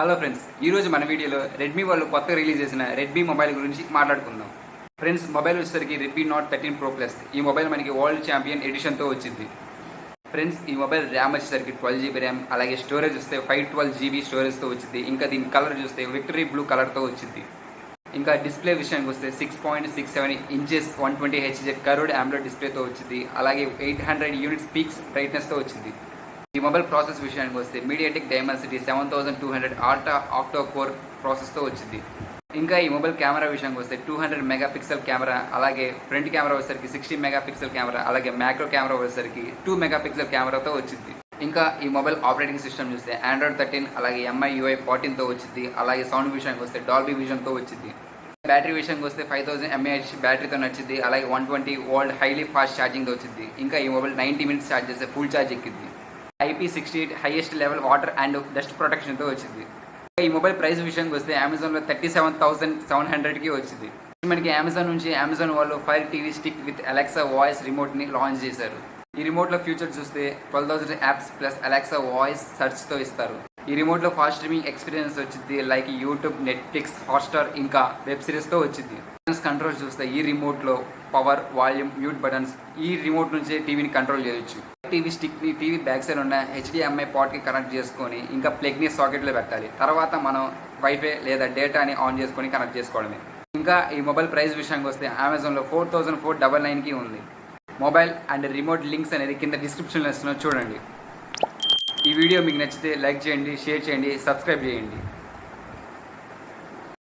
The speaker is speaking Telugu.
హలో ఫ్రెండ్స్, ఈరోజు మన వీడియోలో రెడ్మీ వాళ్ళు కొత్తగా రిలీజ్ చేసిన రెడ్మీ మొబైల్ గురించి మాట్లాడుకుందాం. ఫ్రెండ్స్, మొబైల్ వచ్చేసరికి రెడ్మీ నోట్ 13 Pro Plus. ఈ మొబైల్ మనకి వరల్డ్ ఛాంపియన్ ఎడిషన్తో వచ్చింది. ఫ్రెండ్స్, ఈ మొబైల్ ర్యామ్ వచ్చేసరికి 12 GB ర్యామ్, అలాగే స్టోరేజ్ వస్తే 512 GB స్టోరేజ్తో వచ్చింది. ఇంకా దీని కలర్ చూస్తే విక్టరీ బ్లూ కలర్తో వచ్చింది. ఇంకా డిస్ప్లే విషయానికి వస్తే 6.67 ఇంచెస్ 120 Hz కర్వ్డ్ AMOLED డిస్ప్లేతో వచ్చింది. అలాగే 800 యూనిట్స్ పీక్స్ బ్రైట్నెస్తో వచ్చింది. ఈ మొబైల్ ప్రాసెస్ విషయానికి వస్తే MediaTek Dimensity 7200 ultra octa core ప్రాసెస్తో వచ్చింది. ఇంకా ఈ మొబైల్ కెమెరా విషయానికి వస్తే 200 మెగాపిక్సెల్ కెమెరా, అలాగే ఫ్రంట్ కెమెరా వచ్చేసరికి 60 మెగాపిక్సెల్ కెమెరా, అలాగే మ్యాక్రో కెమెరా వచ్చేసరికి 2 మెగాపిక్సెల్ కెమెరాతో వచ్చింది. ఇంకా ఈ మొబైల్ ఆపరేటింగ్ సిస్టమ్ చూస్తే Android 13, అలాగే MIUI 14తో వచ్చింది. అలాగే సౌండ్ విషయానికి వస్తే డాల్బీ విజన్తో వచ్చింది. బ్యాటరీ విషయానికి వస్తే 5000 mAh బ్యాటరీతో నచ్చింది. అలాగే 120V హైలీ ఫాస్ట్ ఛార్జింగ్తో వచ్చింది. ఇంకా ఈ మొబైల్ 90 మినిట్స్ ఛార్జ్ చేస్తే ఫుల్ ఛార్జ్ ఎక్కింది. IP68 highest level water and dust ప్రొటెక్షన్తో వచ్చింది. ఈ మొబైల్ ప్రైస్ విషయానికి వస్తే అమెజాన్లో 37,700కి వచ్చింది. మనకి అమెజాన్ నుంచి అమెజాన్ వాళ్ళు fire TV stick with Alexa voice రిమోట్ని లాంచ్ చేశారు. ఈ రిమోట్లో ఫ్యూచర్ చూస్తే 12,000 యాప్స్ ప్లస్ అలెక్సా వాయిస్ సర్చ్తో ఇస్తారు. ఈ రిమోట్లో ఫాస్ట్ స్ట్రీమింగ్ ఎక్స్పీరియన్స్ వచ్చింది, లైక్ యూట్యూబ్, నెట్ఫ్లిక్స్, హాట్స్టార్, ఇంకా వెబ్ సిరీస్తో వచ్చింది. కంట్రోల్ చూస్తే ఈ రిమోట్లో పవర్, వాల్యూమ్, మ్యూట్ బటన్స్, ఈ రిమోట్ నుంచే టీవీని కంట్రోల్ చేయొచ్చు. టీవీ స్టిక్ని టీవీ బ్యాక్ సైడ్ ఉన్న HDMI పోర్ట్కి కనెక్ట్ చేసుకొని ఇంకా ప్లగ్ని సాకెట్లో పెట్టాలి. తర్వాత మనం వైఫై లేదా డేటాని ఆన్ చేసుకొని కనెక్ట్ చేసుకోవడమే. ఇంకా ఈ మొబైల్ ప్రైస్ విషయానికి వస్తే అమెజాన్లో 4499కి ఉంది. మొబైల్ అండ్ రిమోట్ లింక్స్ అనేది కింద డిస్క్రిప్షన్లో చూడండి. ఈ వీడియో మీకు నచ్చితే లైక్ చేయండి, షేర్ చేయండి, సబ్స్క్రైబ్ చేయండి.